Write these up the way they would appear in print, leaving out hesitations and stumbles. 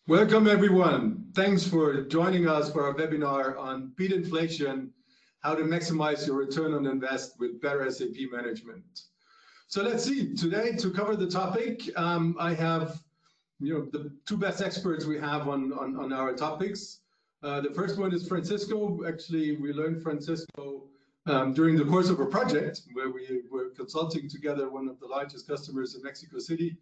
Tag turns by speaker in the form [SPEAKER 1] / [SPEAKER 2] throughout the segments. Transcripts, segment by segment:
[SPEAKER 1] Welcome everyone. Thanks for joining us for our webinar on Beat Inflation, how to maximize your return on invest with better SAP management. So let's see, today to cover the topic, I have the two best experts we have on our topics. The first one is Francisco. Actually, we learned Francisco during the course of a project where we were consulting together one of the largest customers in Mexico City.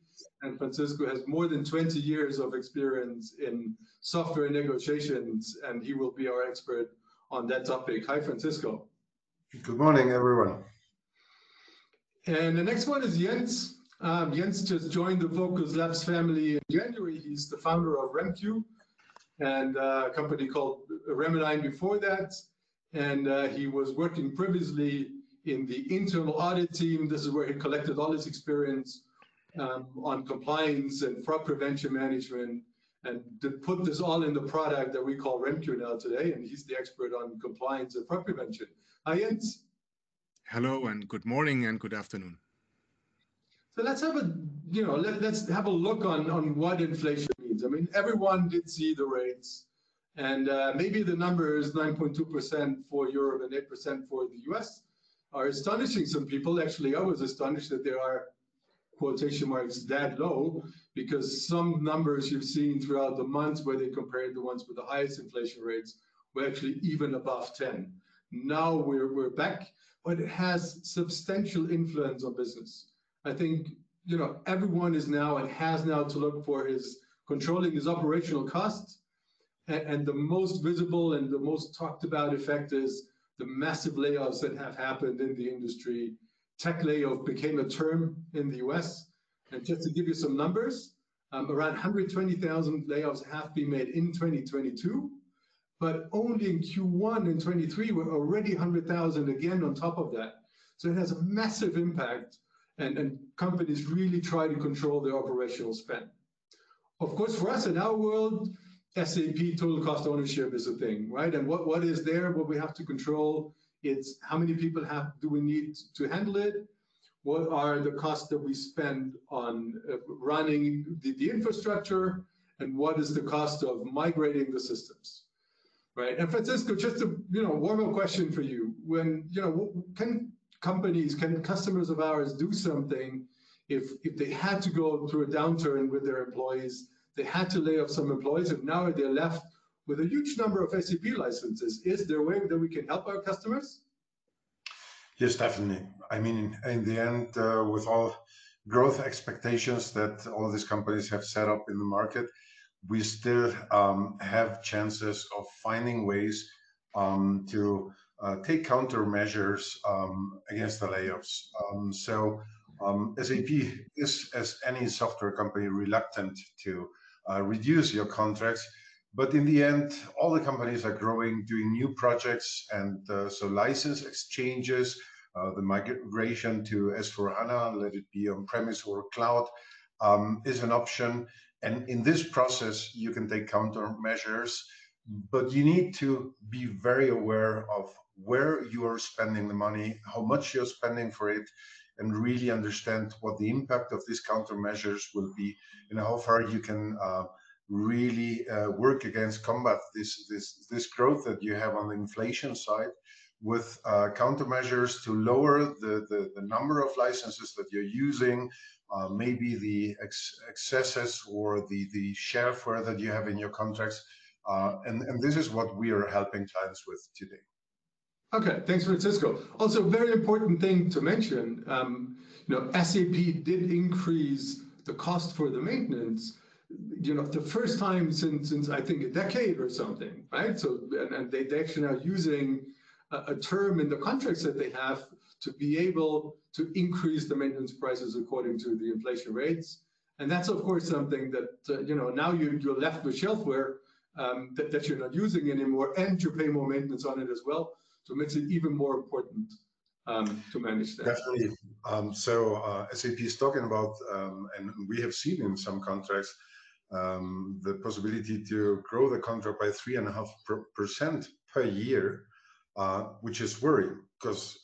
[SPEAKER 1] And Francisco has more than 20 years of experience in software negotiations, and he will be our expert on that topic. Hi, Francisco.
[SPEAKER 2] Good morning, everyone.
[SPEAKER 1] And the next one is Jens. Jens just joined the VOQUZ Labs family in January. He's the founder of REMQ and a company called Remedine before that. And he was working previously in the internal audit team. This is where he collected all his experience on compliance and fraud prevention management, and to put this all in the product that we call REMQ now today. And he's the expert on compliance and fraud prevention. Hi, Jens.
[SPEAKER 3] Hello, and good morning and good afternoon.
[SPEAKER 1] So let's have a, let's have a look on what inflation means. I mean, everyone did see the rates, and maybe the numbers 9.2% for Europe and 8% for the US are astonishing some people. Actually, I was astonished that there are quotation marks that low, because some numbers you've seen throughout the months where they compared the ones with the highest inflation rates were actually even above 10. Now we're back, but it has substantial influence on business. I think everyone is now and has now to look for controlling his operational costs, and the most visible and the most talked about effect is the massive layoffs that have happened in the industry. Tech layoff became a term in the US. And just to give you some numbers, around 120,000 layoffs have been made in 2022, but only in Q1 in 23 were already 100,000 again on top of that. So it has a massive impact, and companies really try to control their operational spend. Of course, for us in our world, SAP total cost ownership is a thing, right? And what is there, what we have to control? It's how many people do we need to handle it? What are the costs that we spend on running the infrastructure? And what is the cost of migrating the systems, right? And Francisco, just a warm-up question for you. When, can customers of ours do something if they had to go through a downturn with their employees, they had to lay off some employees, and now they're left with a huge number of SAP licenses? Is there a way that we can help our customers?
[SPEAKER 2] Yes, definitely. I mean, in the end, with all growth expectations that all these companies have set up in the market, we still have chances of finding ways to take countermeasures against the layoffs. SAP is, as any software company, reluctant to reduce your contracts. But in the end, all the companies are growing, doing new projects, and so license exchanges, the migration to S/4HANA, let it be on-premise or cloud, is an option. And in this process, you can take countermeasures, but you need to be very aware of where you are spending the money, how much you're spending for it, and really understand what the impact of these countermeasures will be, and how far you can really work against combat this growth that you have on the inflation side with countermeasures to lower the number of licenses that you're using, maybe the excesses or the shareware that you have in your contracts. And this is what we are helping clients with today.
[SPEAKER 1] Okay, thanks, Francisco. Also, very important thing to mention, SAP did increase the cost for the maintenance, the first time since I think a decade or something, right? So, and they actually are using a term in the contracts that they have to be able to increase the maintenance prices according to the inflation rates. And that's, of course, something that, now you're left with shelfware that you're not using anymore, and you pay more maintenance on it as well. So it makes it even more important to manage that.
[SPEAKER 2] Definitely. SAP is talking about, and we have seen in some contracts, the possibility to grow the contract by 3.5% per year, which is worrying, because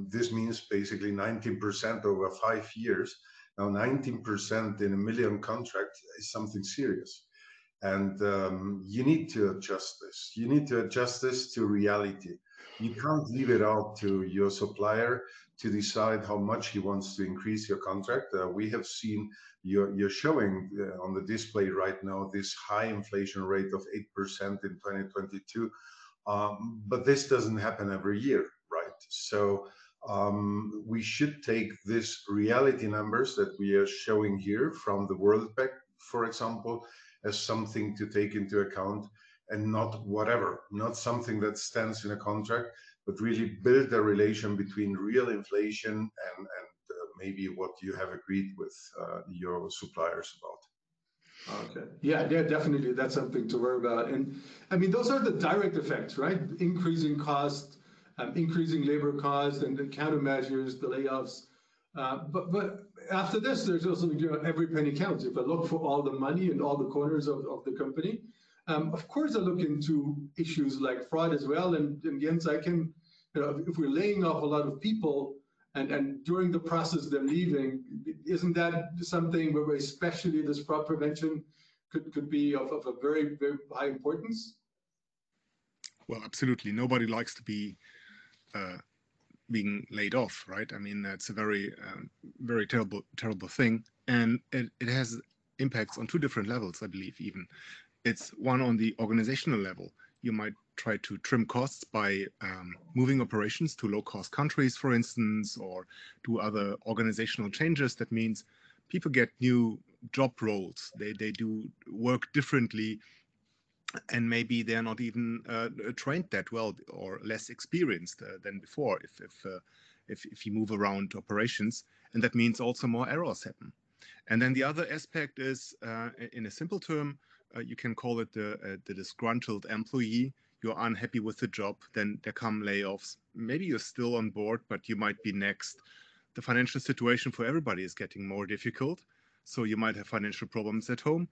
[SPEAKER 2] this means basically 19% over 5 years. Now, 19% in a million contract is something serious. And you need to adjust this. You need to adjust this to reality. You can't leave it out to your supplier to decide how much he wants to increase your contract. We have seen you're showing on the display right now this high inflation rate of 8% in 2022. But this doesn't happen every year, right? So we should take these reality numbers that we are showing here from the World Bank, for example, as something to take into account, and not whatever, not something that stands in a contract, but really build a relation between real inflation and maybe what you have agreed with your suppliers about.
[SPEAKER 1] Okay. Yeah, definitely. That's something to worry about. And I mean, those are the direct effects, right? Increasing cost, increasing labor cost, and the countermeasures, the layoffs. But after this, there's also, every penny counts. If I look for all the money in all the corners of the company, of course, I look into issues like fraud as well. And Jens, I can, if we're laying off a lot of people, and during the process they're leaving, isn't that something where especially this fraud prevention could be of a very, very high importance?
[SPEAKER 3] Well, absolutely. Nobody likes to be being laid off, right? I mean, that's a very, very terrible thing. And it has impacts on two different levels, I believe, even. It's one on the organizational level. You might try to trim costs by moving operations to low-cost countries, for instance, or do other organizational changes. That means people get new job roles. They do work differently, and maybe they're not even trained that well or less experienced than before if you move around operations. And that means also more errors happen. And then the other aspect is, in a simple term, you can call it the disgruntled employee. You're unhappy with the job, then there come layoffs. Maybe you're still on board, but you might be next. The financial situation for everybody is getting more difficult. So you might have financial problems at home.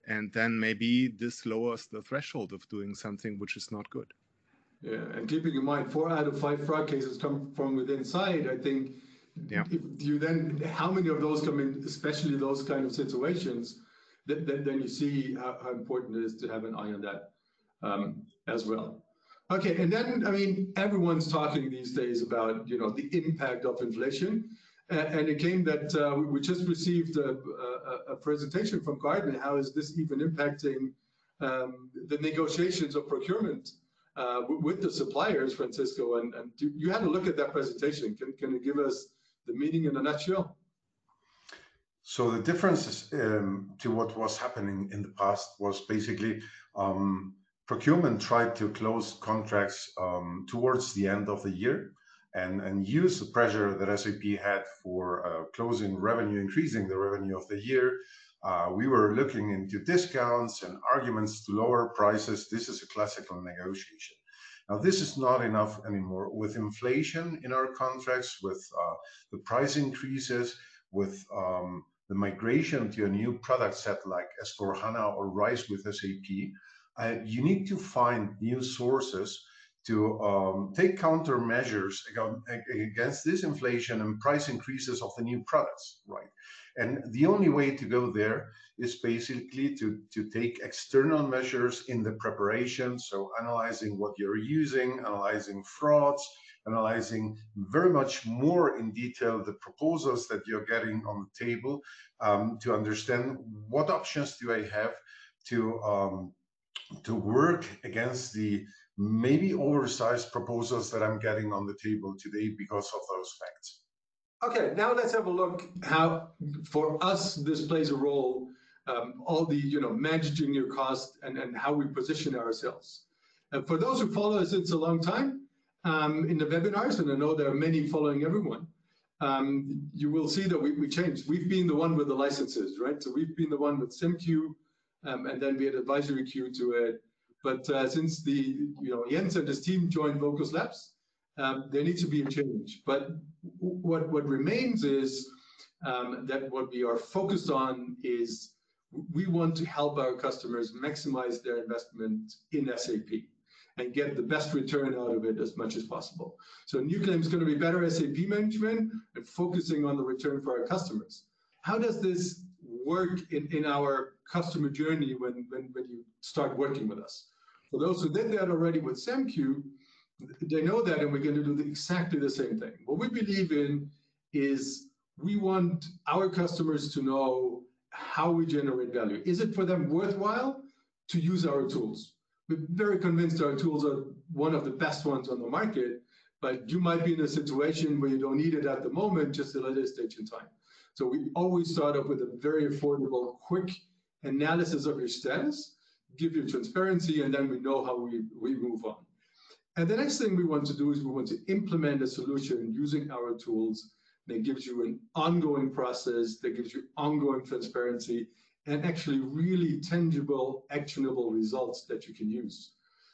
[SPEAKER 3] And then maybe this lowers the threshold of doing something which is not good.
[SPEAKER 1] Yeah, and keeping in mind, 4 out of 5 fraud cases come from within inside, I think. Yeah. If you then, how many of those come in, especially those kind of situations, then you see how important it is to have an eye on that as well. Okay, and then, I mean, everyone's talking these days about, the impact of inflation. And it came that we just received a presentation from Gartner. How is this even impacting the negotiations of procurement with the suppliers, Francisco? And you had a look at that presentation. Can you give us the meaning in a nutshell?
[SPEAKER 2] So the difference to what was happening in the past was basically procurement tried to close contracts towards the end of the year and use the pressure that SAP had for closing revenue, increasing the revenue of the year. We were looking into discounts and arguments to lower prices. This is a classical negotiation. Now, this is not enough anymore. With inflation in our contracts, with the price increases, with the migration to a new product set like S/4HANA or RISE with SAP, you need to find new sources to take countermeasures against this inflation and price increases of the new products, right? And the only way to go there is basically to take external measures in the preparation. So analyzing what you're using, analyzing frauds, analyzing very much more in detail the proposals that you're getting on the table to understand what options do I have to work against the maybe oversized proposals that I'm getting on the table today because of those facts.
[SPEAKER 1] Okay, now let's have a look how, for us, this plays a role, all the, managing your cost and how we position ourselves. For those who follow us since a long time in the webinars, and I know there are many following everyone, you will see that we changed. We've been the one with the licenses, right? So we've been the one with SimQ, and then we had advisory queue to it. But since Jens and his team joined VOQUZ Labs, there needs to be a change. But what remains is that what we are focused on is we want to help our customers maximize their investment in SAP and get the best return out of it as much as possible. So new claim is going to be better SAP management and focusing on the return for our customers. How does this work in our customer journey when you start working with us. For those who did that already with SAMQ, they know that, and we're going to do exactly the same thing. What we believe in is we want our customers to know how we generate value. Is it for them worthwhile to use our tools? We're very convinced our tools are one of the best ones on the market, but you might be in a situation where you don't need it at the moment, just at a later stage in time. So we always start off with a very affordable, quick analysis of your status, give you transparency, and then we know how we move on. And the next thing we want to do is we want to implement a solution using our tools that gives you an ongoing process, that gives you ongoing transparency, and actually really tangible, actionable results that you can use.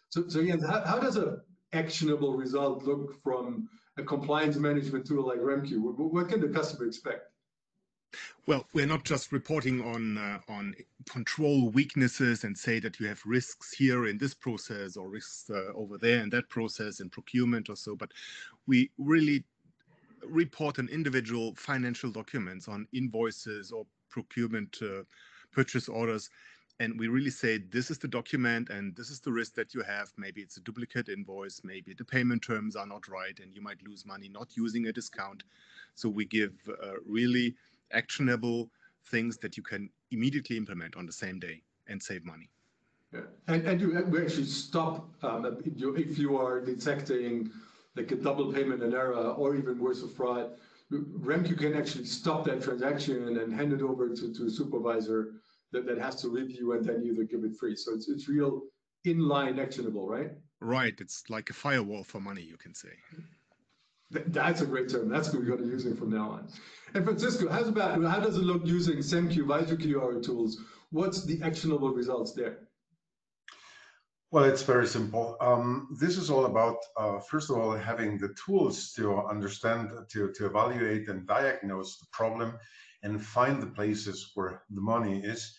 [SPEAKER 1] So again, how does an actionable result look from a compliance management tool like REMQ? What can the customer expect?
[SPEAKER 3] Well, we're not just reporting on control weaknesses and say that you have risks here in this process or risks over there in that process in procurement or so, but we really report on individual financial documents, on invoices or procurement purchase orders. And we really say, this is the document and this is the risk that you have. Maybe it's a duplicate invoice, maybe the payment terms are not right and you might lose money not using a discount. So we give really actionable things that you can immediately implement on the same day and save money.
[SPEAKER 1] Yeah. And we actually stop if you are detecting like a double payment, an error, or even worse, a fraud. REMQ can actually stop that transaction and hand it over to a supervisor that has to review and then either give it free. So it's real inline actionable, right?
[SPEAKER 3] Right. It's like a firewall for money, you can say.
[SPEAKER 1] That's a great term. That's what we're going to use it from now on. And Francisco, how does it look using SAMQ, VOQUZ, our tools? What's the actionable results there?
[SPEAKER 2] Well, it's very simple. This is all about, first of all, having the tools to understand, to evaluate and diagnose the problem and find the places where the money is,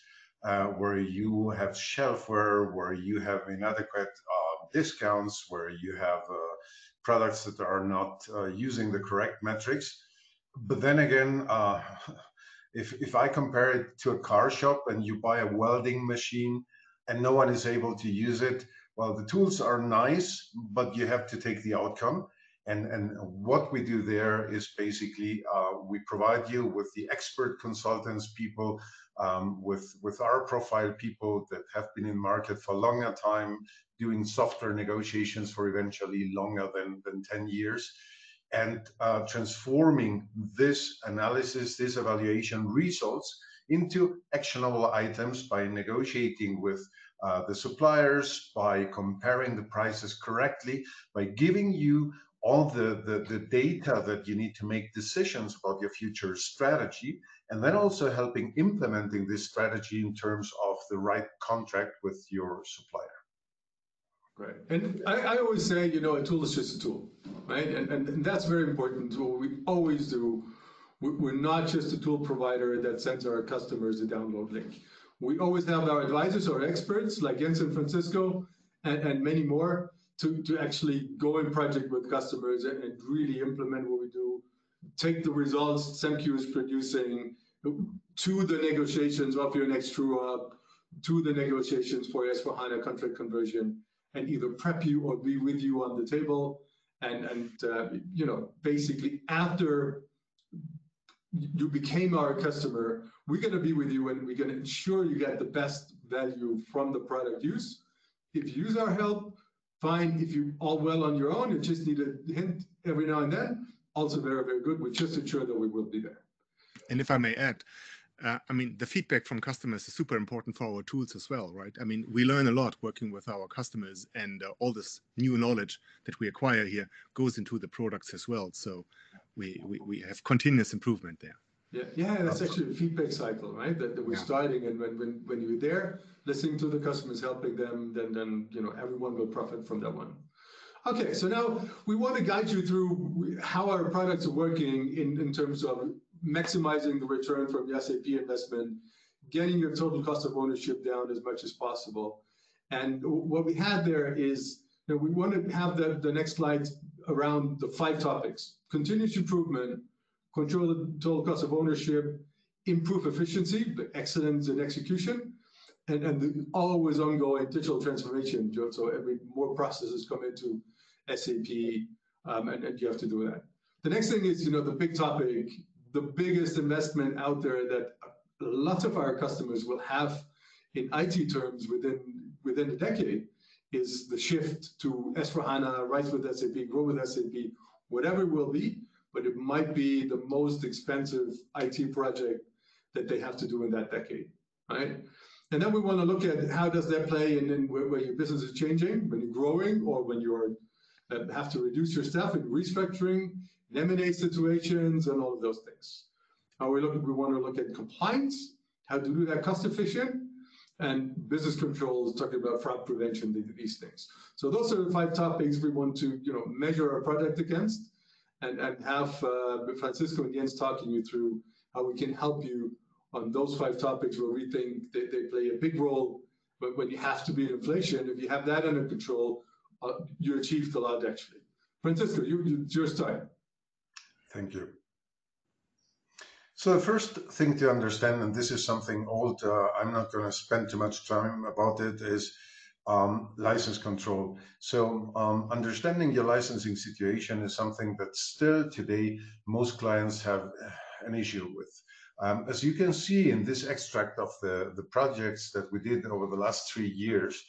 [SPEAKER 2] where you have shelfware, where you have inadequate discounts, where you have products that are not using the correct metrics. But then again, if I compare it to a car shop and you buy a welding machine and no one is able to use it, well, the tools are nice, but you have to take the outcome. And what we do there is basically we provide you with the expert consultants, people with our profile, people that have been in market for a longer time, doing software negotiations for eventually longer than 10 years, and transforming this analysis, this evaluation results into actionable items by negotiating with the suppliers, by comparing the prices correctly, by giving you all the data that you need to make decisions about your future strategy, and then also helping implementing this strategy in terms of the right contract with your supplier.
[SPEAKER 1] Right. And I always say, you know, a tool is just a tool, right? And that's very important. What we always do, we're not just a tool provider that sends our customers a download link. We always have our advisors or experts like Jens and Francisco and many more to actually go in project with customers and really implement what we do, take the results SAMQ is producing to the negotiations of your next true up, to the negotiations for S/4HANA contract conversion, and either prep you or be with you on the table. And you know, basically after you became our customer, we're going to be with you and we're going to ensure you get the best value from the product use. If you use our help, fine. If you're all well on your own, you just need a hint every now and then, also very, very good. We just ensure that we will be there.
[SPEAKER 3] And if I may add, I mean, the feedback from customers is super important for our tools as well, right? I mean, we learn a lot working with our customers, and all this new knowledge that we acquire here goes into the products as well. So we have continuous improvement there.
[SPEAKER 1] Yeah, that's actually a feedback cycle, right? That we're starting, and when you're there, listening to the customers, helping them, then you know, everyone will profit from that one. Okay, so now we want to guide you through how our products are working in terms of maximizing the return from the SAP investment, getting your total cost of ownership down as much as possible. And what we had there is, you know, we want to have the next slides around the 5 topics: continuous improvement, control the total cost of ownership, improve efficiency, excellence in execution, and the always ongoing digital transformation. So every more processes come into SAP, and you have to do that. The next thing is, the big topic, the biggest investment out there that lots of our customers will have in IT terms within a decade is the shift to S/4HANA, RISE with SAP, Grow with SAP, whatever it will be, but it might be the most expensive IT project that they have to do in that decade, right? And then we want to look at how does that play in where your business is changing, when you're growing, or when you're have to reduce your staff in restructuring, in M&A situations, and all of those things. We want to look at compliance, how to do that cost efficient, and business controls, talking about fraud prevention, these things. So those are the 5 topics we want to measure our project against, and have Francisco and Jens talking you through how we can help you on those 5 topics where we think they play a big role. But when you have to beat inflation, if you have that under control, you achieved a lot, actually. Francisco, it's your time.
[SPEAKER 2] Thank you. So the first thing to understand, and this is something old, I'm not going to spend too much time about it, is license control. So understanding your licensing situation is something that still today most clients have an issue with. As you can see in this extract of the projects that we did over the last 3 years,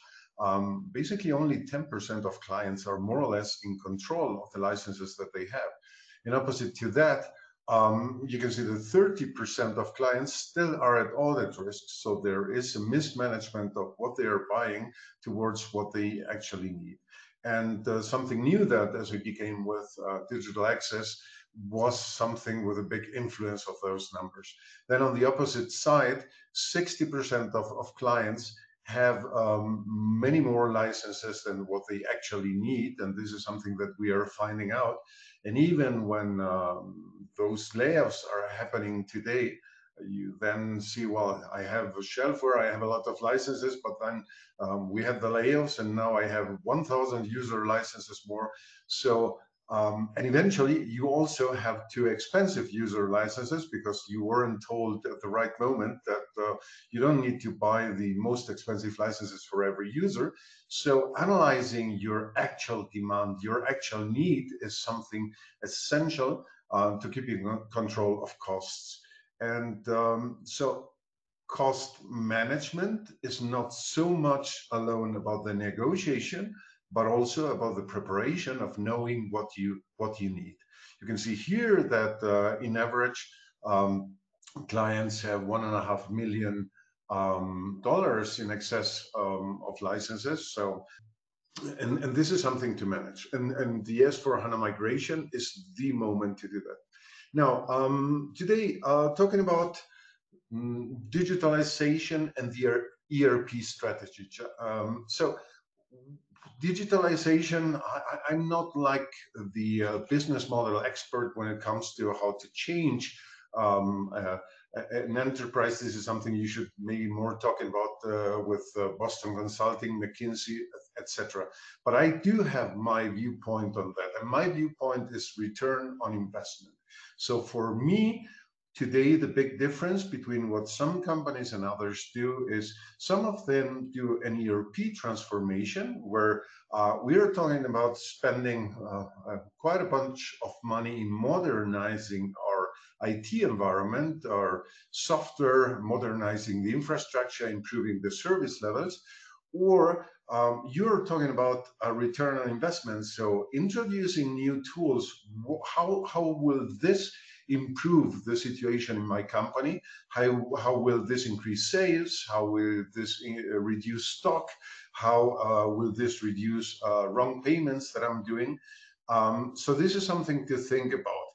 [SPEAKER 2] basically only 10% of clients are more or less in control of the licenses that they have. In opposite to that, you can see that 30% of clients still are at audit risk. So there is a mismanagement of what they are buying towards what they actually need. And something new that as we came with digital access was something with a big influence of those numbers. Then on the opposite side, 60% of clients have many more licenses than what they actually need. And this is something that we are finding out. And even when those layoffs are happening today, you then see, well, I have a shelf where I have a lot of licenses, but then we had the layoffs and now I have 1,000 user licenses more. So, and eventually you also have too expensive user licenses because you weren't told at the right moment that you don't need to buy the most expensive licenses for every user. So analyzing your actual demand, your actual need is something essential to keeping control of costs. And so cost management is not so much alone about the negotiation, but also about the preparation of knowing what you need. You can see here that in average, clients have $1.5 million in excess of licenses. So, and this is something to manage. And the S/4HANA migration is the moment to do that. Now, today, talking about digitalization and the ERP strategy. So digitalization, I'm not like the business model expert when it comes to how to change an enterprise. This is something you should maybe more talk about with Boston Consulting, McKinsey, etc. But I do have my viewpoint on that. And my viewpoint is return on investment. So for me, today, the big difference between what some companies and others do is some of them do an ERP transformation where we are talking about spending quite a bunch of money in modernizing our IT environment, our software, modernizing the infrastructure, improving the service levels, or you're talking about a return on investment. So introducing new tools, how will this improve the situation in my company? How will this increase sales? How will this reduce stock? How will this reduce wrong payments that I'm doing? So this is something to think about.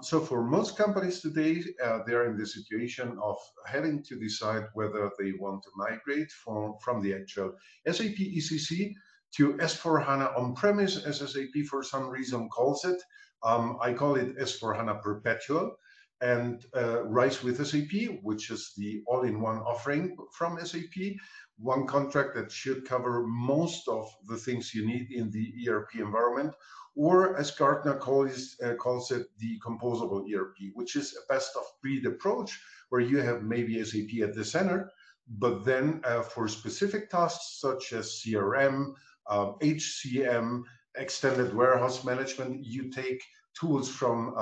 [SPEAKER 2] So for most companies today, they're in the situation of having to decide whether they want to migrate from the actual SAP ECC to S/4HANA on-premise, as SAP for some reason calls it. I call it S/4HANA Perpetual, and RISE with SAP, which is the all-in-one offering from SAP, one contract that should cover most of the things you need in the ERP environment, or as Gartner calls it, the composable ERP, which is a best-of-breed approach, where you have maybe SAP at the center, but then for specific tasks such as CRM, HCM, extended warehouse management, you take tools from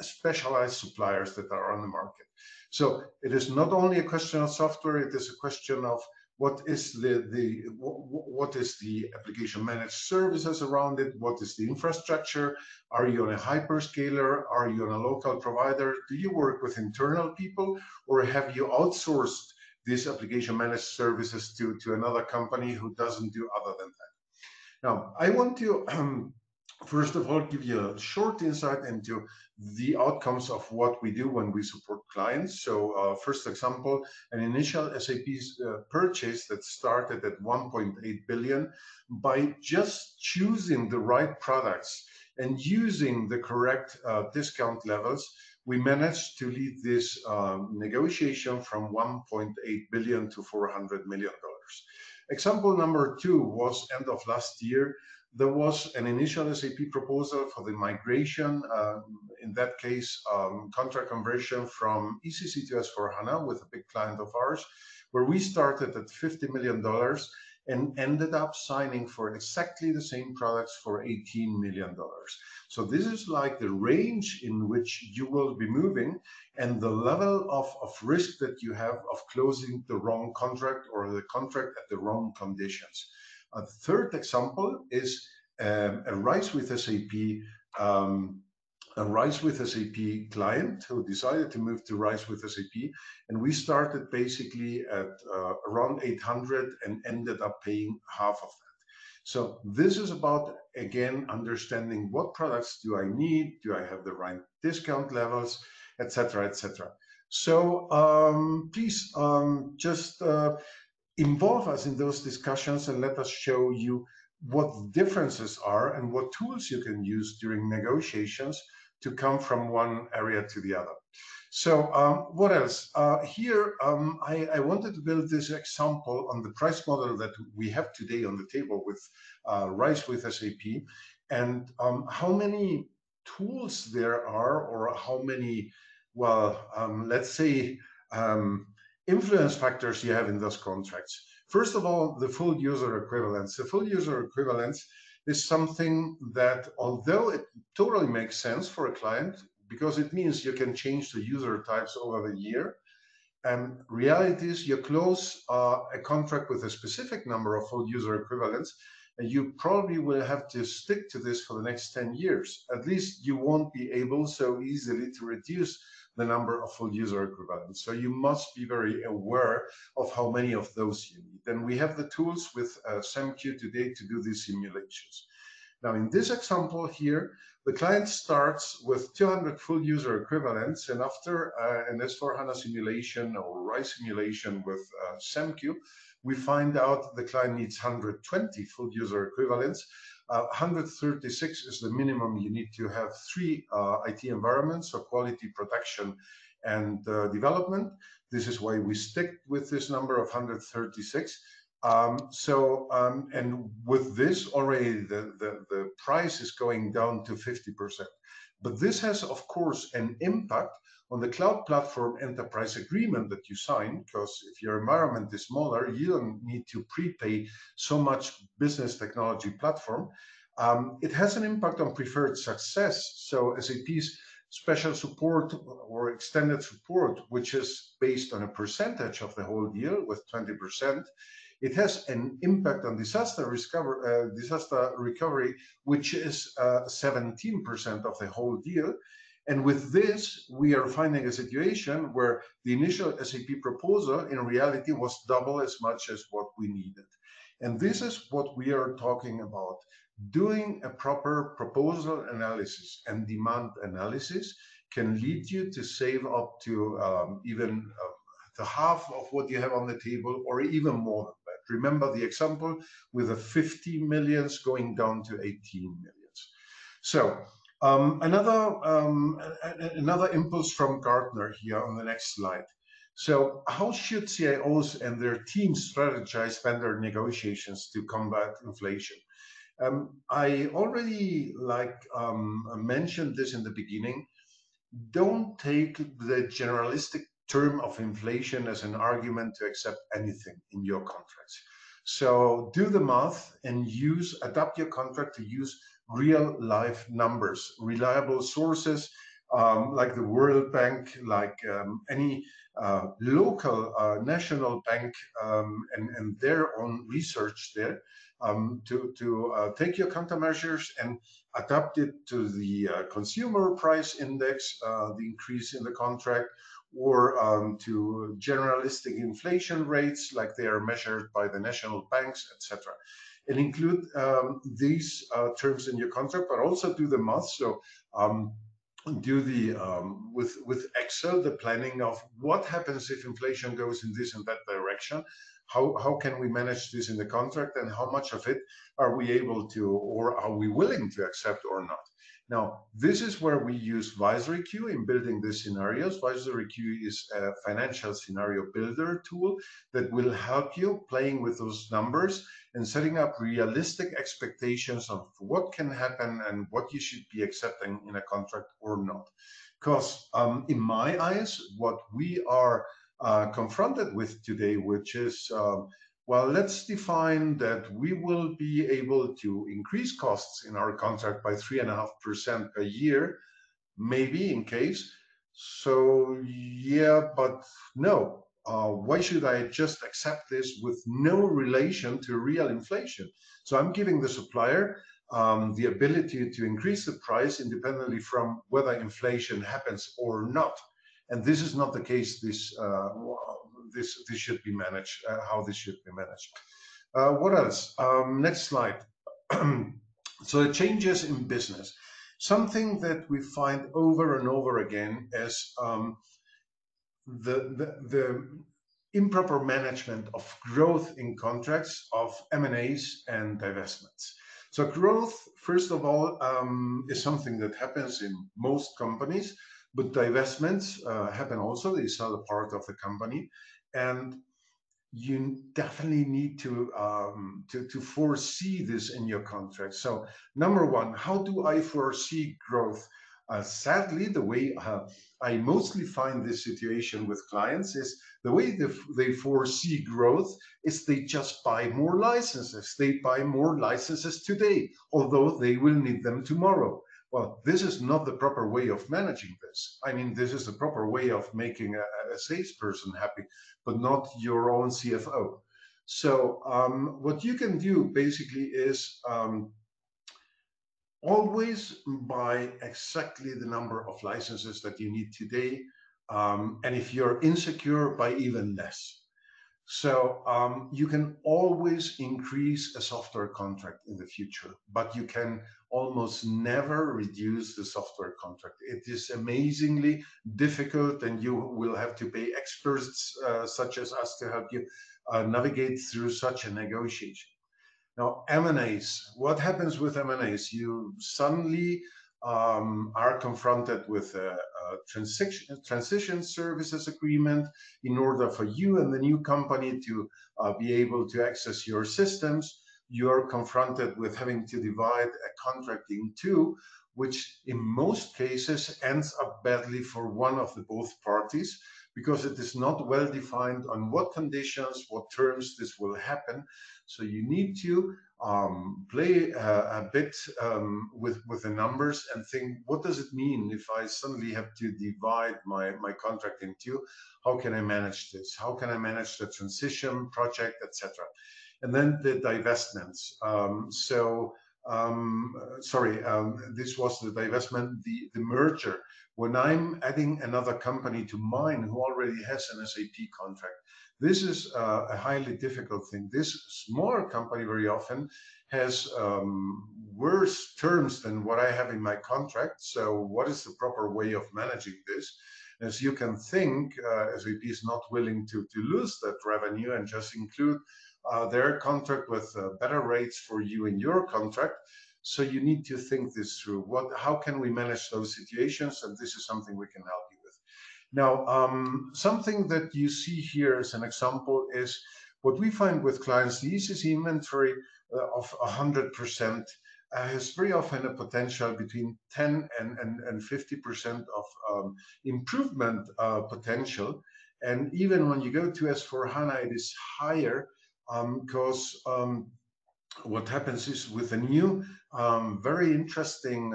[SPEAKER 2] specialized suppliers that are on the market. So it is not only a question of software, it is a question of what is the application managed services around it, what is the infrastructure, are you on a hyperscaler, are you on a local provider, do you work with internal people, or have you outsourced these application managed services to another company who doesn't do other than that. Now, I want to first of all give you a short insight into the outcomes of what we do when we support clients. So first example, an initial SAP purchase that started at 1.8 billion. By just choosing the right products and using the correct discount levels, we managed to lead this negotiation from 1.8 billion to $400 million. Example number 2 was end of last year. There was an initial SAP proposal for the migration, in that case, contract conversion from ECC to S/4HANA with a big client of ours, where we started at $50 million and ended up signing for exactly the same products for $18 million. So this is like the range in which you will be moving and the level of risk that you have of closing the wrong contract or the contract at the wrong conditions. A third example is a RISE with SAP client who decided to move to RISE with SAP, and we started basically at around 800 and ended up paying half of that. So this is about, again, understanding what products do I need, do I have the right discount levels, etc., etc. So please just involve us in those discussions and let us show you what the differences are and what tools you can use during negotiations to come from one area to the other. So what else? Here, I wanted to build this example on the price model that we have today on the table with RISE with SAP, and how many tools there are, or how many, well, let's say, influence factors you have in those contracts. First of all, the full user equivalence. The full user equivalence is something that, although it totally makes sense for a client, because it means you can change the user types over the year, and reality is you close a contract with a specific number of full user equivalents, and you probably will have to stick to this for the next 10 years. At least you won't be able so easily to reduce the number of full user equivalents. So you must be very aware of how many of those you need. And we have the tools with SAMQ today to do these simulations. Now, in this example here, the client starts with 200 full user equivalents, and after an S/4HANA simulation or RISE simulation with SAMQ, we find out the client needs 120 full user equivalents. 136 is the minimum. You need to have 3 IT environments, so quality, production, and development. This is why we stick with this number of 136. And with this already, the price is going down to 50%. But this has, of course, an impact on the cloud platform enterprise agreement that you sign, because if your environment is smaller, you don't need to prepay so much business technology platform. It has an impact on preferred success. So SAP's special support or extended support, which is based on a percentage of the whole deal with 20%, it has an impact on disaster recovery, which is 17% of the whole deal. And with this, we are finding a situation where the initial SAP proposal in reality was double as much as what we needed. And this is what we are talking about. Doing a proper proposal analysis and demand analysis can lead you to save up to even the half of what you have on the table, or even more than that. Remember the example with the 50 millions going down to 18 millions. So another impulse from Gartner here on the next slide. So how should CIOs and their teams strategize vendor negotiations to combat inflation? I already mentioned this in the beginning. Don't take the generalistic term of inflation as an argument to accept anything in your contracts. So do the math and adapt your contract to use real life numbers, reliable sources like the World Bank, like any local national bank and their own research there to take your countermeasures and adapt it to the consumer price index, the increase in the contract, or to generalistic inflation rates like they are measured by the national banks, etc. And include these terms in your contract, but also do the math. So do the with Excel the planning of what happens if inflation goes in this and that direction. How can we manage this in the contract, and how much of it are we able to, or are we willing to accept or not? Now, this is where we use VOQUZ in building these scenarios. VOQUZ is a financial scenario builder tool that will help you playing with those numbers and setting up realistic expectations of what can happen and what you should be accepting in a contract or not. Because in my eyes, what we are confronted with today, which is well, let's define that we will be able to increase costs in our contract by 3.5% a year, maybe in case. So yeah, but no, why should I just accept this with no relation to real inflation? So I'm giving the supplier the ability to increase the price independently from whether inflation happens or not. And this is not the case. This should be managed, how this should be managed. What else? Next slide. So the changes in business. Something that we find over and over again is the improper management of growth in contracts, of M&As and divestments. So growth, first of all, is something that happens in most companies, but divestments happen also. They sell a part of the company. And you definitely need to foresee this in your contract. So number one, how do I foresee growth? Sadly, the way I mostly find this situation with clients is the way they foresee growth is they just buy more licenses. They buy more licenses today, although they will need them tomorrow. Well, this is not the proper way of managing this. I mean, this is the proper way of making a salesperson happy, but not your own CFO. So what you can do basically is always buy exactly the number of licenses that you need today. And if you're insecure, buy even less. So you can always increase a software contract in the future, but you can almost never reduce the software contract. It is amazingly difficult, and you will have to pay experts such as us to help you navigate through such a negotiation. Now, M&As, what happens with M&As? You suddenly are confronted with a transition services agreement in order for you and the new company to be able to access your systems. You are confronted with having to divide a contract in two, which in most cases ends up badly for one of the both parties, because it is not well defined on what conditions, what terms this will happen. So you need to play a bit with the numbers and think, what does it mean if I suddenly have to divide my contract in two? How can I manage this? How can I manage the transition project, etc.? And then the divestments. This was the divestment, the merger. When I'm adding another company to mine who already has an SAP contract, this is a highly difficult thing. This smaller company very often has worse terms than what I have in my contract. So what is the proper way of managing this? As you can think, SAP is not willing to lose that revenue and just include their contract with better rates for you in your contract. So you need to think this through. How can we manage those situations? And this is something we can help you with. Now, something that you see here as an example is what we find with clients. The ECC inventory of 100% has very often a potential between 10 and 50% of improvement potential. And even when you go to S4HANA, it is higher because what happens is with the new very interesting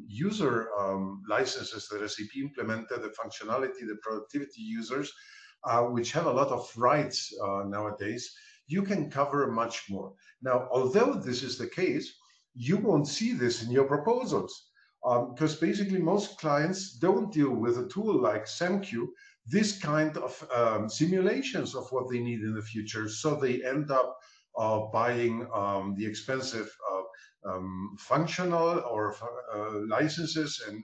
[SPEAKER 2] user licenses that SAP implemented, the functionality, the productivity users, which have a lot of rights nowadays, you can cover much more. Now, although this is the case, you won't see this in your proposals because basically most clients don't deal with a tool like SAMQ, this kind of simulations of what they need in the future. So they end up buying the expensive functional or licenses and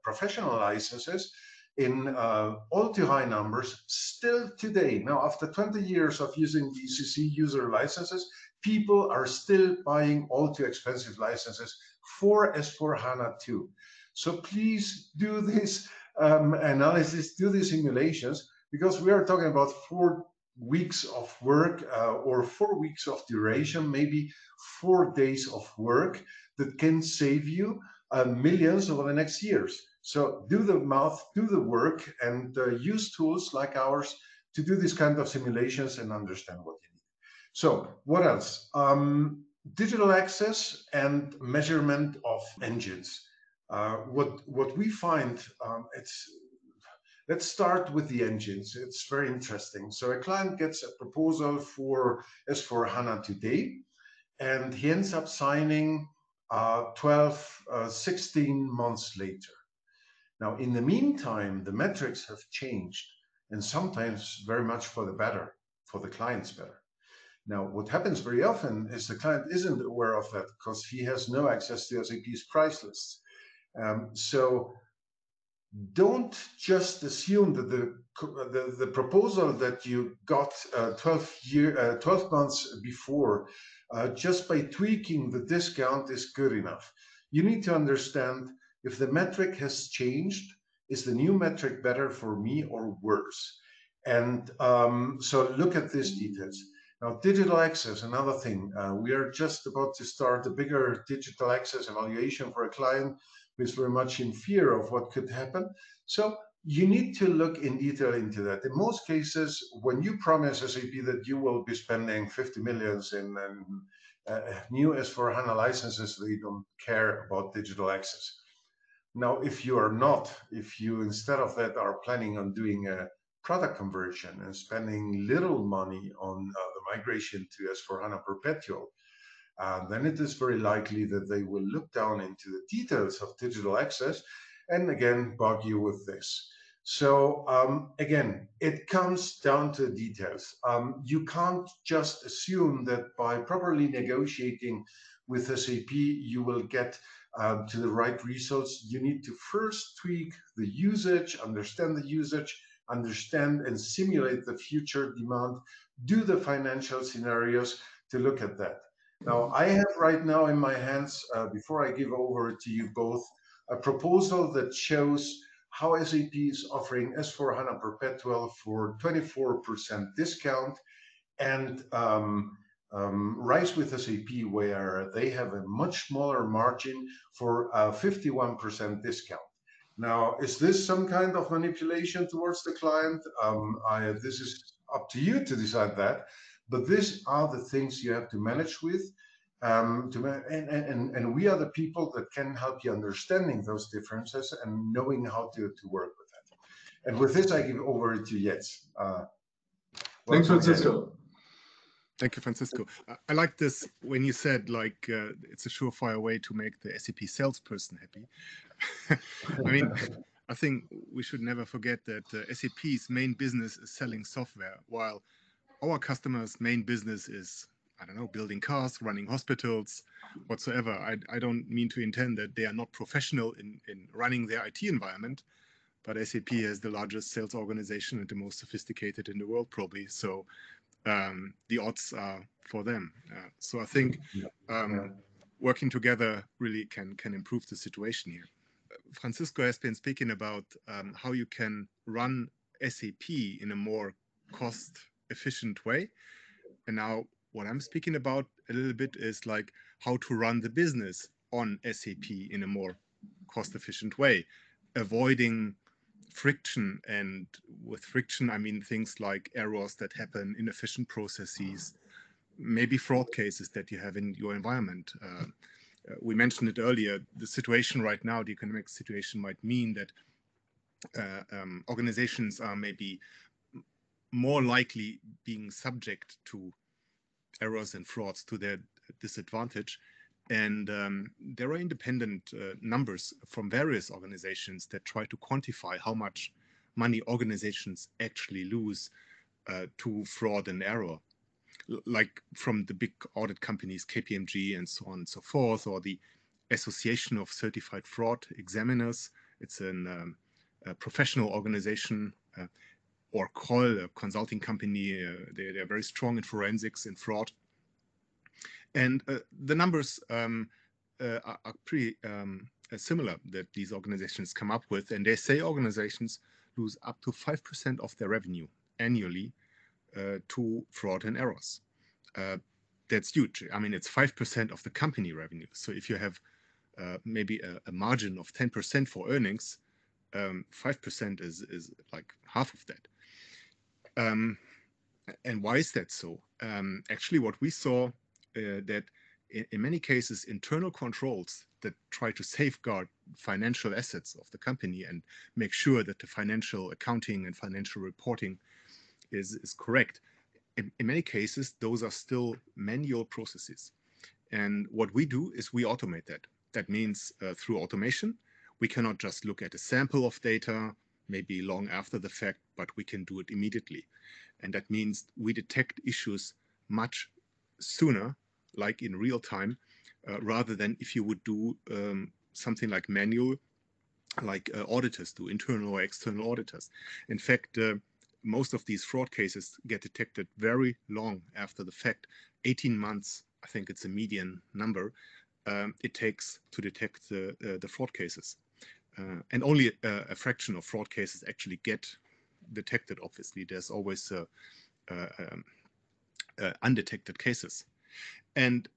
[SPEAKER 2] professional licenses in all too high numbers still today. Now, after 20 years of using DCC user licenses, people are still buying all too expensive licenses for S4HANA 2. So please do this analysis, do these simulations, because we are talking about 4 weeks of work or 4 weeks of duration, maybe 4 days of work that can save you millions over the next years. So do the math, do the work, and use tools like ours to do this kind of simulations and understand what you need. So what else? Digital access and measurement of engines. What we find, let's start with the engines. It's very interesting. So a client gets a proposal for S4HANA today, and he ends up signing 16 months later. Now, in the meantime, the metrics have changed, and sometimes very much for the better, for the clients better. Now, what happens very often is the client isn't aware of that because he has no access to SAP's price lists. So don't just assume that the proposal that you got 12 months before, just by tweaking the discount is good enough. You need to understand if the metric has changed, is the new metric better for me or worse? And so look at these details. Now, digital access, another thing. We are just about to start a bigger digital access evaluation for a client who is very much in fear of what could happen. So you need to look in detail into that. In most cases, when you promise SAP that you will be spending 50 millions in new S4HANA licenses, they don't care about digital access. Now, if you are not, if you instead of that are planning on doing a product conversion and spending little money on the migration to S4HANA Perpetual, then it is very likely that they will look down into the details of digital access and again bug you with this. So again, it comes down to details. You can't just assume that by properly negotiating with SAP, you will get to the right results. You need to first tweak the usage, understand the usage, understand and simulate the future demand, do the financial scenarios to look at that. Now, I have right now in my hands, before I give over to you both, a proposal that shows how SAP is offering S4HANA Perpetual for 24% discount and RISE with SAP, where they have a much smaller margin for a 51% discount. Now, is this some kind of manipulation towards the client? This is up to you to decide that, but these are the things you have to manage with. And we are the people that can help you understanding those differences and knowing how to work with that. And with this, I give over to Jens.
[SPEAKER 1] Thanks, Francisco.
[SPEAKER 3] Thank you, Francisco. I like this when you said like it's a surefire way to make the SAP salesperson happy. I mean, I think we should never forget that SAP's main business is selling software, while our customers' main business is, I don't know, building cars, running hospitals, whatsoever. I don't mean to intend that they are not professional in running their IT environment, but SAP is the largest sales organization and the most sophisticated in the world, probably. So the odds are for them. So I think working together really can improve the situation here. Francisco has been speaking about how you can run SAP in a more cost-efficient way. And now what I'm speaking about a little bit is like how to run the business on SAP in a more cost-efficient way, avoiding friction, and with friction I mean things like errors that happen, inefficient processes, maybe fraud cases that you have in your environment. We mentioned it earlier, the situation right now, the economic situation might mean that organizations are maybe more likely being subject to errors and frauds to their disadvantage. And there are independent numbers from various organizations that try to quantify how much money organizations actually lose to fraud and error, like from the big audit companies, KPMG and so on and so forth, or the Association of Certified Fraud Examiners. It's a professional organization, or COL, a consulting company. They're very strong in forensics and fraud. And the numbers are pretty similar that these organizations come up with. And they say organizations lose up to 5% of their revenue annually to fraud and errors. That's huge. I mean, it's 5% of the company revenue. So if you have maybe a margin of 10% for earnings, 5% is like half of that. And why is that so? Actually, what we saw that in many cases, internal controls that try to safeguard financial assets of the company and make sure that the financial accounting and financial reporting is correct. In many cases, those are still manual processes. And what we do is we automate that. That means through automation, we cannot just look at a sample of data, maybe long after the fact, but we can do it immediately. And that means we detect issues much sooner, like in real time, rather than if you would do something like manual, like auditors do, internal or external auditors. In fact, most of these fraud cases get detected very long after the fact. 18 months, I think it's a median number, it takes to detect the fraud cases. And only a fraction of fraud cases actually get detected, obviously. There's always undetected cases. And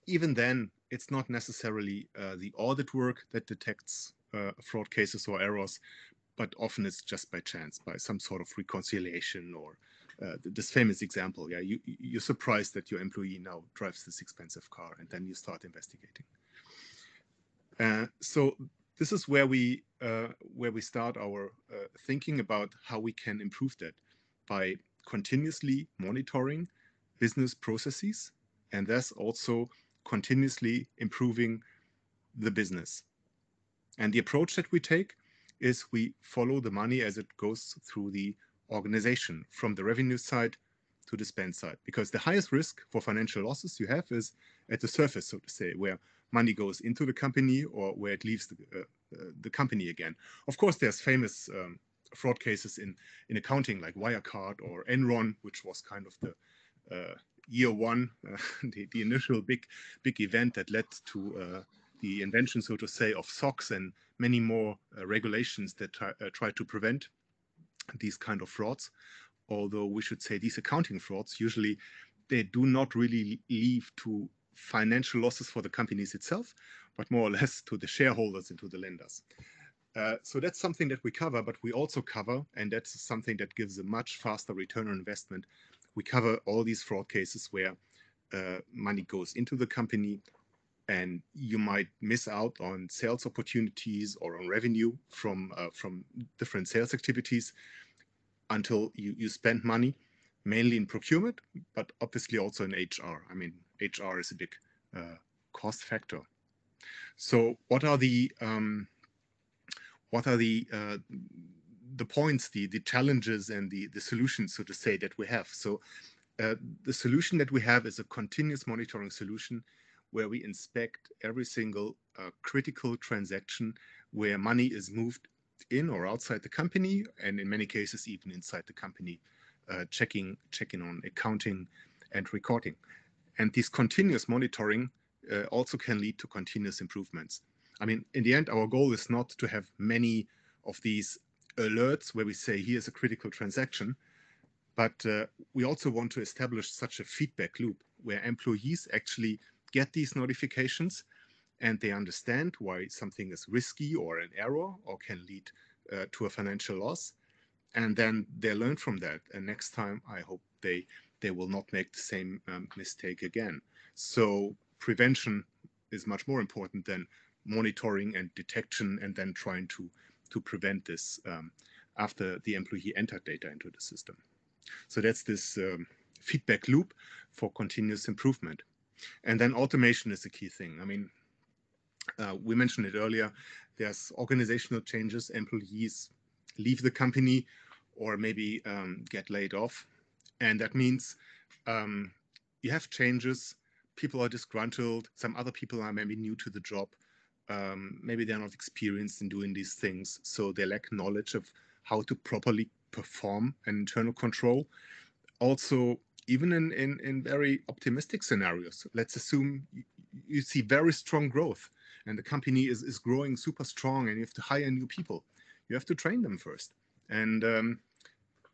[SPEAKER 3] even then, it's not necessarily the audit work that detects fraud cases or errors, but often it's just by chance, by some sort of reconciliation, or this famous example, yeah, you're surprised that your employee now drives this expensive car, and then you start investigating. So this is where we start our thinking about how we can improve that, by continuously monitoring business processes, and thus also continuously improving the business. And the approach that we take is we follow the money as it goes through the organization, from the revenue side to the spend side, because the highest risk for financial losses you have is at the surface, so to say, where money goes into the company or where it leaves the company again. Of course, there's famous fraud cases in accounting, like Wirecard or Enron, which was kind of the year one, the initial big event that led to the invention, so to say, of SOX and many more regulations that try to prevent these kind of frauds. Although we should say these accounting frauds, usually they do not really lead to financial losses for the companies itself, but more or less to the shareholders and to the lenders. So that's something that we cover, but we also cover, and that's something that gives a much faster return on investment. We cover all these fraud cases where money goes into the company, and you might miss out on sales opportunities or on revenue from different sales activities until you spend money, mainly in procurement, but obviously also in HR. I mean, HR is a big cost factor. So what are the points, the challenges, and the solutions, so to say, that we have? So the solution that we have is a continuous monitoring solution, where we inspect every single critical transaction where money is moved in or outside the company, and in many cases even inside the company, checking on accounting and recording. And this continuous monitoring also can lead to continuous improvements. I mean, in the end, our goal is not to have many of these alerts where we say, here's a critical transaction, but we also want to establish such a feedback loop where employees actually get these notifications and they understand why something is risky or an error or can lead to a financial loss, and then they learn from that. And next time, I hope they will not make the same mistake again. So prevention is much more important than monitoring and detection and then trying to prevent this after the employee entered data into the system. So that's this feedback loop for continuous improvement. And then automation is a key thing. I mean, we mentioned it earlier, there's organizational changes, employees leave the company or maybe get laid off. And that means you have changes, people are disgruntled, some other people are maybe new to the job, maybe they're not experienced in doing these things, so they lack knowledge of how to properly perform an internal control. Also, even in very optimistic scenarios, let's assume you see very strong growth and the company is growing super strong and you have to hire new people. You have to train them first. And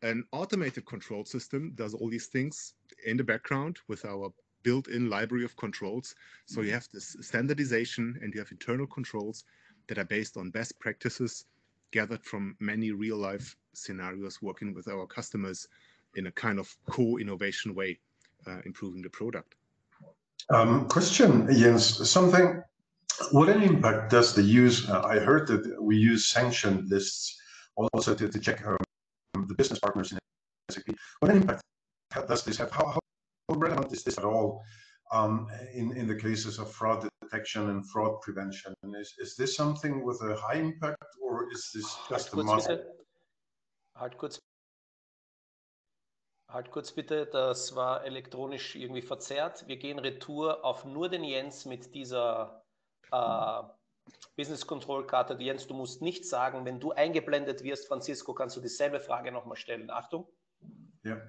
[SPEAKER 3] an automated control system does all these things in the background with our built-in library of controls. So you have this standardization and you have internal controls that are based on best practices gathered from many real-life scenarios working with our customers in a kind of co-innovation way, improving the product.
[SPEAKER 2] Question, Jens, something, what an impact does the use, I heard that we use sanction lists also to check the business partners in SAP. What an impact does this have? How relevant is this at all in the cases of fraud detection and fraud prevention? And is this something with a high impact, or is this just a must?
[SPEAKER 4] Halt kurz bitte, das war elektronisch irgendwie verzerrt. Wir gehen retour auf nur den Jens mit dieser Business Control Karte. Jens, du musst nichts sagen. Wenn du eingeblendet wirst, Francisco, kannst du dieselbe Frage nochmal stellen. Achtung.
[SPEAKER 2] Ja.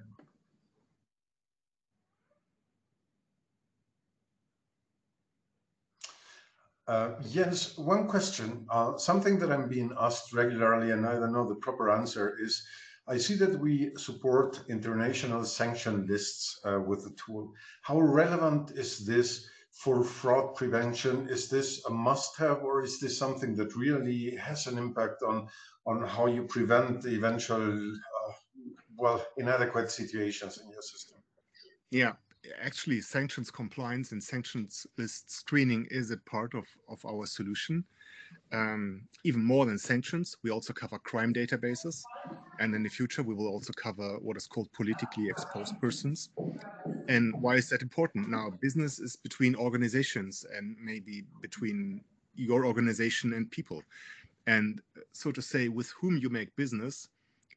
[SPEAKER 2] Jens, one question, something that I'm being asked regularly and I don't know the proper answer is, I see that we support international sanction lists with the tool. How relevant is this for fraud prevention? Is this a must-have, or is this something that really has an impact on how you prevent the eventual, well, inadequate situations in your system?
[SPEAKER 3] Yeah, actually, sanctions compliance and sanctions list screening is a part of our solution. Even more than sanctions, we also cover crime databases. And in the future, we will also cover what is called politically exposed persons. And why is that important? Now, business is between organizations and maybe between your organization and people. And so to say, with whom you make business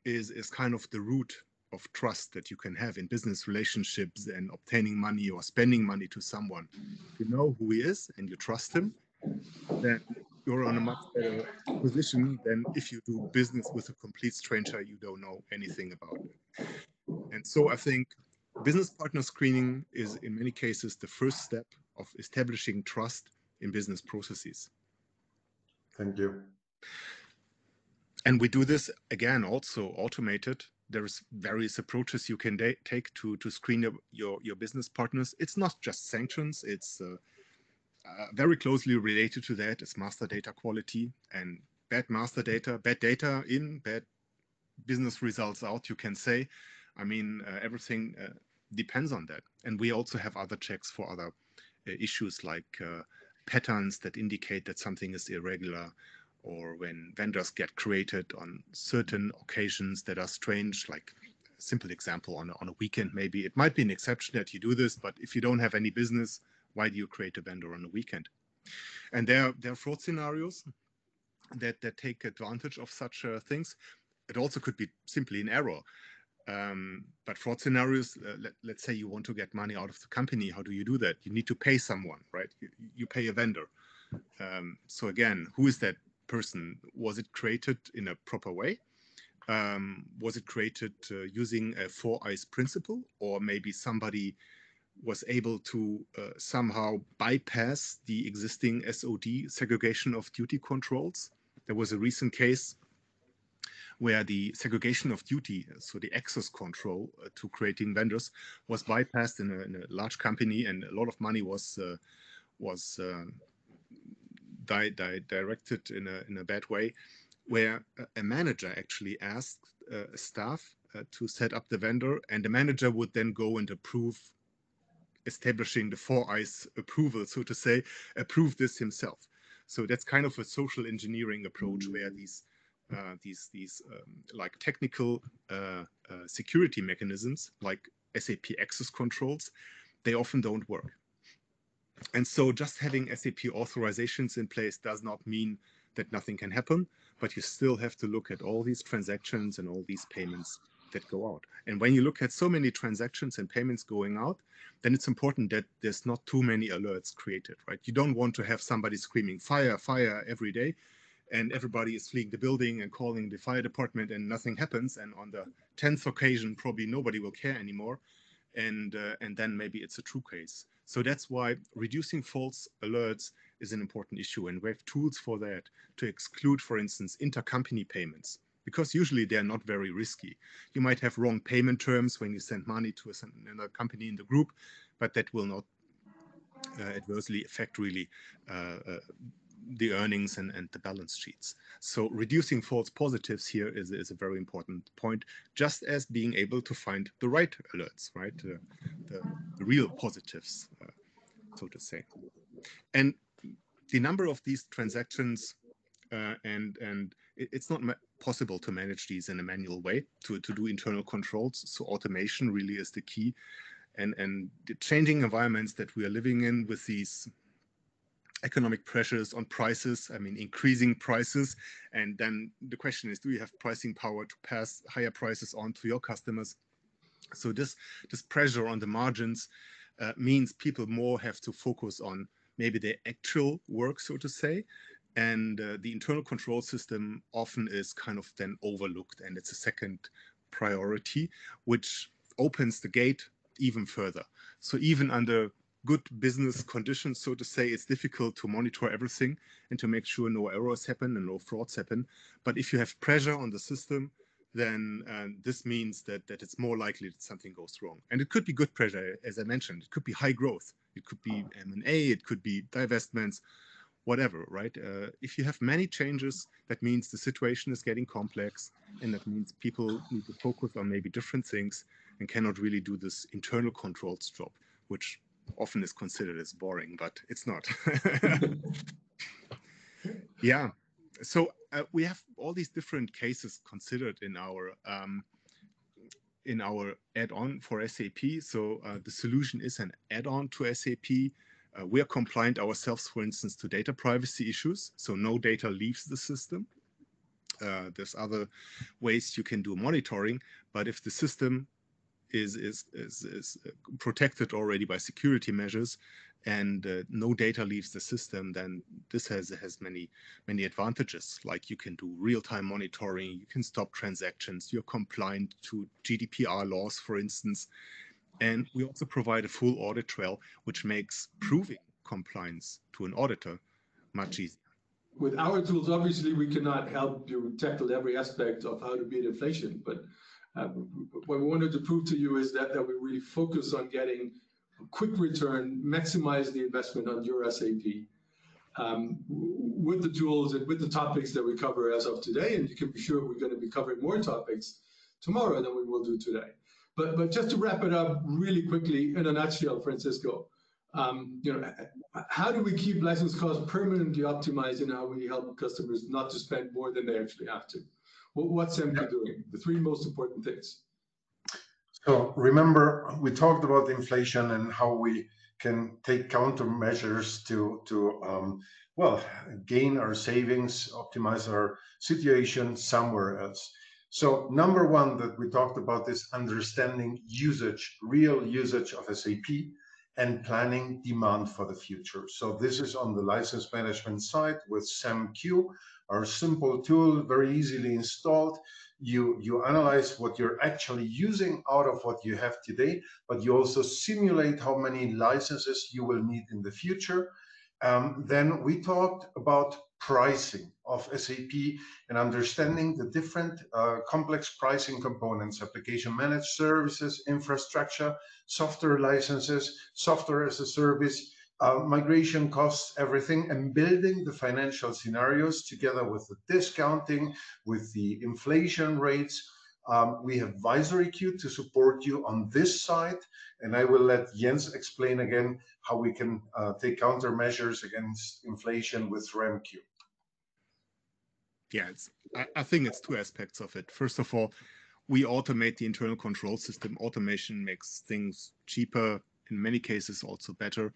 [SPEAKER 3] is kind of the root of trust that you can have in business relationships and obtaining money or spending money to someone. If you know who he is and you trust him, then you're on a much better position than if you do business with a complete stranger you don't know anything about. And so I think business partner screening is in many cases the first step of establishing trust in business processes.
[SPEAKER 2] Thank you.
[SPEAKER 3] And we do this again also automated. There's various approaches you can take to screen your business partners. It's not just sanctions, it's very closely related to that is master data quality, and bad master data, bad data in, bad business results out, you can say. I mean, everything depends on that. And we also have other checks for other issues like patterns that indicate that something is irregular, or when vendors get created on certain occasions that are strange, like a simple example on a weekend maybe. It might be an exception that you do this, but if you don't have any business, why do you create a vendor on a weekend? And there are fraud scenarios that take advantage of such things. It also could be simply an error. But fraud scenarios, let's say you want to get money out of the company. How do you do that? You need to pay someone, right? You pay a vendor. So again, who is that person? Was it created in a proper way? Was it created using a 4 eyes principle? Or maybe somebody was able to somehow bypass the existing SOD, segregation of duty controls. There was a recent case where the segregation of duty, so the access control to creating vendors, was bypassed in a large company, and a lot of money was directed in a bad way. where a manager actually asked staff to set up the vendor, and the manager would then go and approve, establishing the 4 eyes approval, so to say, approve this himself. So that's kind of a social engineering approach where these like technical security mechanisms, like SAP access controls, they often don't work. And so just having SAP authorizations in place does not mean that nothing can happen, but you still have to look at all these transactions and all these payments that go out. And when you look at so many transactions and payments going out, then it's important that there's not too many alerts created, right? You don't want to have somebody screaming fire, fire every day, and everybody is fleeing the building and calling the fire department and nothing happens. And on the 10th occasion, probably nobody will care anymore. And then maybe it's a true case. So that's why reducing false alerts is an important issue. And we have tools for that to exclude, for instance, intercompany payments, because usually they're not very risky. You might have wrong payment terms when you send money to another company in the group, but that will not adversely affect really the earnings and the balance sheets. So reducing false positives here is a very important point, just as being able to find the right alerts, right? The real positives, so to say. And the number of these transactions, and it's not possible to manage these in a manual way, to do internal controls. So automation really is the key. And the changing environments that we are living in with these economic pressures on prices, I mean, increasing prices. And then the question is, do you have pricing power to pass higher prices on to your customers? So this pressure on the margins means people more have to focus on maybe their actual work, so to say. And the internal control system often is kind of then overlooked, and it's a second priority, which opens the gate even further. So even under good business conditions, so to say, it's difficult to monitor everything and to make sure no errors happen and no frauds happen. But if you have pressure on the system, then this means that it's more likely that something goes wrong. And it could be good pressure, as I mentioned. It could be high growth. It could be M&A. It could be divestments, whatever, right? If you have many changes, that means the situation is getting complex, and that means people need to focus on maybe different things and cannot really do this internal controls job, which often is considered as boring, but it's not. Yeah. So we have all these different cases considered in our add-on for SAP. So the solution is an add-on to SAP. We are compliant ourselves, for instance, to data privacy issues. So no data leaves the system. There's other ways you can do monitoring, but if the system is protected already by security measures and no data leaves the system, then this has many advantages. Like you can do real-time monitoring, you can stop transactions, you're compliant to GDPR laws, for instance. And we also provide a full audit trail, which makes proving compliance to an auditor much easier.
[SPEAKER 1] With our tools, obviously, we cannot help you tackle every aspect of how to beat inflation, but what we wanted to prove to you is that we really focus on getting a quick return, maximize the investment on your SAP with the tools and with the topics that we cover as of today. And you can be sure we're going to be covering more topics tomorrow than we will do today. But just to wrap it up really quickly in a nutshell, Francisco, how do we keep license costs permanently optimized and how we help customers not to spend more than they actually have to? What's SAP doing? The three most important things.
[SPEAKER 2] So remember, we talked about inflation and how we can take countermeasures to gain our savings, optimize our situation somewhere else. So number one that we talked about is understanding usage, real usage of SAP, and planning demand for the future. So this is on the license management side with SAMQ, our simple tool, very easily installed. You analyze what you're actually using out of what you have today, but you also simulate how many licenses you will need in the future. Then we talked about pricing of SAP and understanding the different complex pricing components, application managed services, infrastructure, software licenses, software as a service, Migration costs everything, and building the financial scenarios together with the discounting, with the inflation rates. We have VoQUZ to support you on this side, and I will let Jens explain again how we can take countermeasures against inflation with RAMQ.
[SPEAKER 3] Yeah, I think it's two aspects of it. First of all, we automate the internal control system. Automation makes things cheaper, in many cases also better.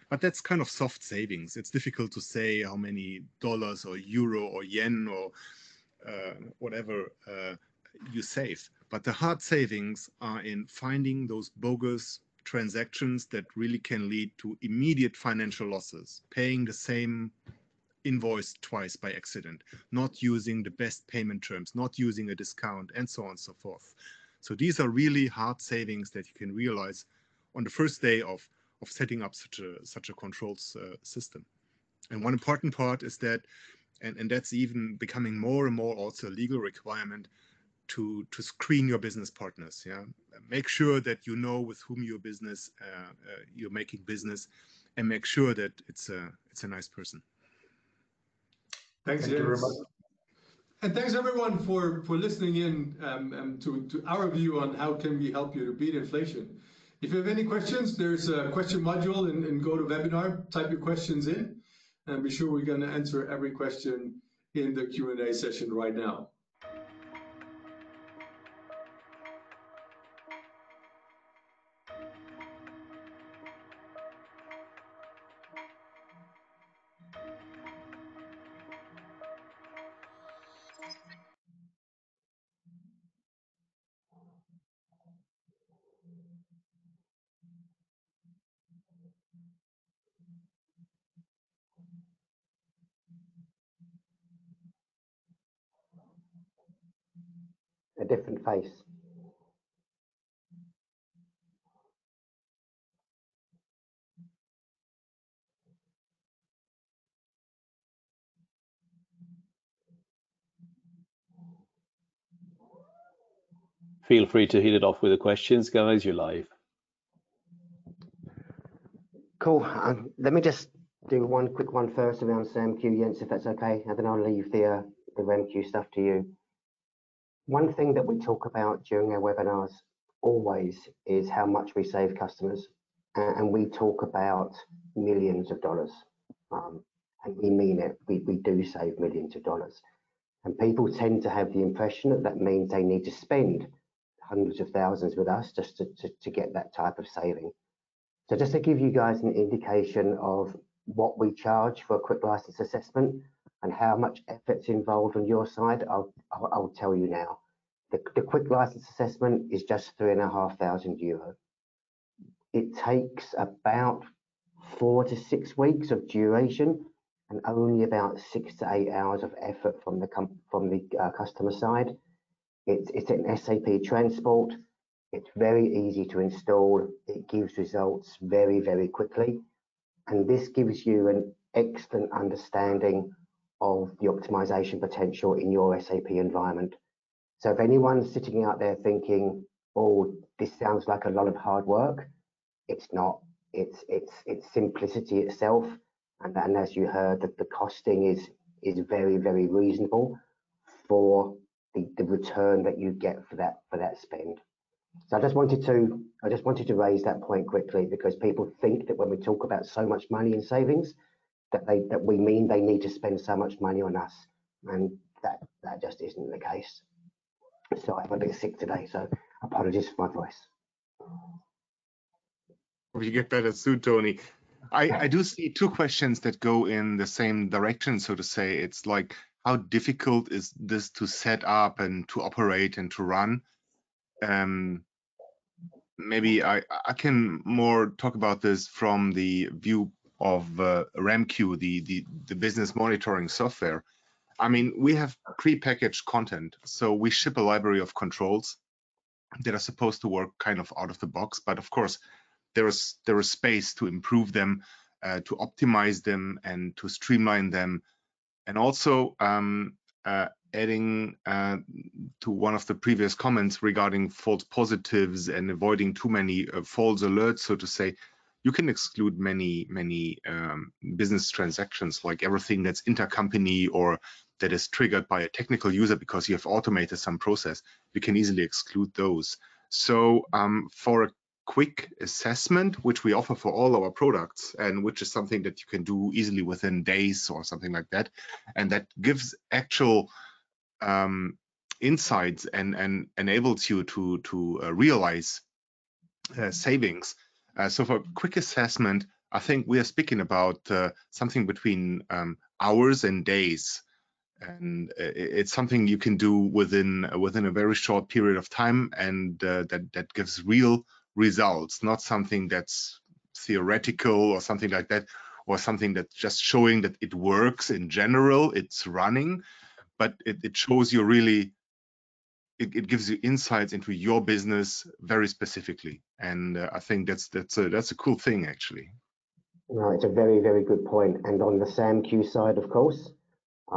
[SPEAKER 3] But that's kind of soft savings. It's difficult to say how many dollars or euro or yen or whatever you save. But the hard savings are in finding those bogus transactions that really can lead to immediate financial losses, paying the same invoice twice by accident, not using the best payment terms, not using a discount, and so on and so forth. So these are really hard savings that you can realize on the first day of setting up such a controls system. And one important part is that, and that's even becoming more and more also a legal requirement, to screen your business partners. Yeah, make sure that you know with whom you're making business, and make sure that it's a nice person.
[SPEAKER 1] Thanks,
[SPEAKER 2] Thank you very much.
[SPEAKER 1] And thanks everyone for listening in to our view on how can we help you to beat inflation. If you have any questions, there's a question module in GoToWebinar. Type your questions in, and be sure we're going to answer every question in the Q&A session right now.
[SPEAKER 5] A different face.
[SPEAKER 6] Feel free to hit it off with the questions, guys. You're live.
[SPEAKER 5] Cool. Let me just do one quick one first around SAMQ, Jens, if that's okay, and then I'll leave the RAMQ stuff to you. One thing that we talk about during our webinars always is how much we save customers, and we talk about millions of dollars, and we mean it. We do save millions of dollars, and people tend to have the impression that that means they need to spend hundreds of thousands with us just to get that type of saving. So just to give you guys an indication of what we charge for a quick license assessment and how much effort's involved on your side, I'll tell you now. The quick license assessment is just €3,500. It takes about 4 to 6 weeks of duration and only about 6 to 8 hours of effort from the customer side. It's an SAP transport. It's very easy to install. It gives results very, very quickly. And this gives you an excellent understanding of the optimization potential in your SAP environment. So if anyone's sitting out there thinking, oh, this sounds like a lot of hard work, it's not. It's simplicity itself. And as you heard, the costing is very, very reasonable for the return that you get for that spend. So I just wanted to raise that point quickly, because people think that when we talk about so much money in savings, that we mean they need to spend so much money on us, and that just isn't the case. So I'm a bit sick today, so apologies for my voice.
[SPEAKER 3] We get better soon, Tony. I do see 2 questions that go in the same direction, so to say. It's like, how difficult is this to set up and to operate and to run? Maybe I can more talk about this from the view of RAMQ, the business monitoring software. I mean, we have pre-packaged content, so we ship a library of controls that are supposed to work kind of out of the box, but of course there is space to improve them, to optimize them, and to streamline them, and also adding to one of the previous comments regarding false positives and avoiding too many false alerts, so to say. you can exclude many business transactions, like everything that's intercompany or that is triggered by a technical user because you have automated some process. You can easily exclude those. So for a quick assessment, which we offer for all our products, and which is something that you can do easily within days or something like that, and that gives actual insights and enables you to realize savings. So for quick assessment, I think we are speaking about something between hours and days, and it's something you can do within a very short period of time, and that gives real results, not something that's theoretical or something like that, or something that's just showing that it works in general, it's running, but it shows you really, it gives you insights into your business very specifically, and I think that's a cool thing actually.
[SPEAKER 5] No, it's a very, very good point. And on the SAMQ side, of course,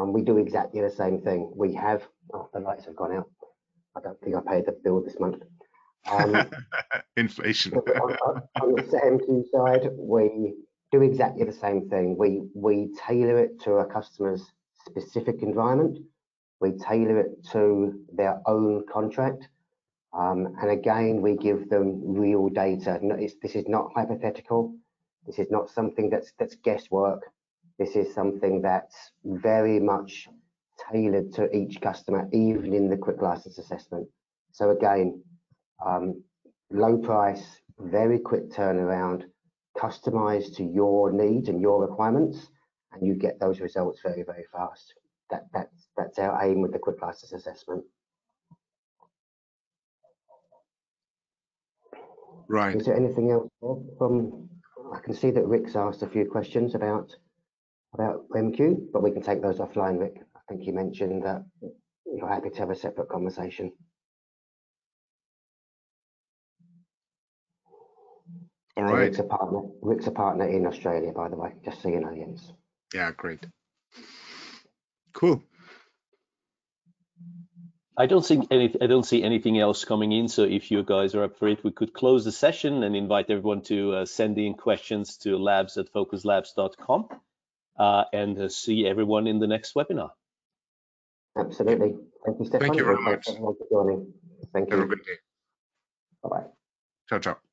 [SPEAKER 5] we do exactly the same thing. We have, oh, the lights have gone out. I don't think I paid the bill this month.
[SPEAKER 3] Inflation.
[SPEAKER 5] on the SAMQ side, we do exactly the same thing. We tailor it to a customer's specific environment. We tailor it to their own contract. And again, we give them real data. This is not hypothetical. This is not something that's guesswork. This is something that's very much tailored to each customer, even in the quick license assessment. So again, low price, very quick turnaround, customized to your needs and your requirements, and you get those results very, very fast. That's our aim with the quick license assessment.
[SPEAKER 3] Right.
[SPEAKER 5] Is there anything else from? I can see that Rick's asked a few questions about MQ, but we can take those offline, Rick. I think you mentioned that you're happy to have a separate conversation.
[SPEAKER 3] All right.
[SPEAKER 5] Rick's a partner in Australia, by the way, just so you know, Jens.
[SPEAKER 3] Yeah, great. Cool.
[SPEAKER 6] I don't see anything else coming in. So if you guys are up for it, we could close the session and invite everyone to send in questions to labs@voquuzlabs.com and see everyone in the next webinar.
[SPEAKER 5] Absolutely. Thank you, Stefan.
[SPEAKER 3] Thank you very much.
[SPEAKER 5] Thanks everyone for joining. Thank you.
[SPEAKER 3] Have a good day.
[SPEAKER 5] Bye-bye.
[SPEAKER 3] Ciao, ciao.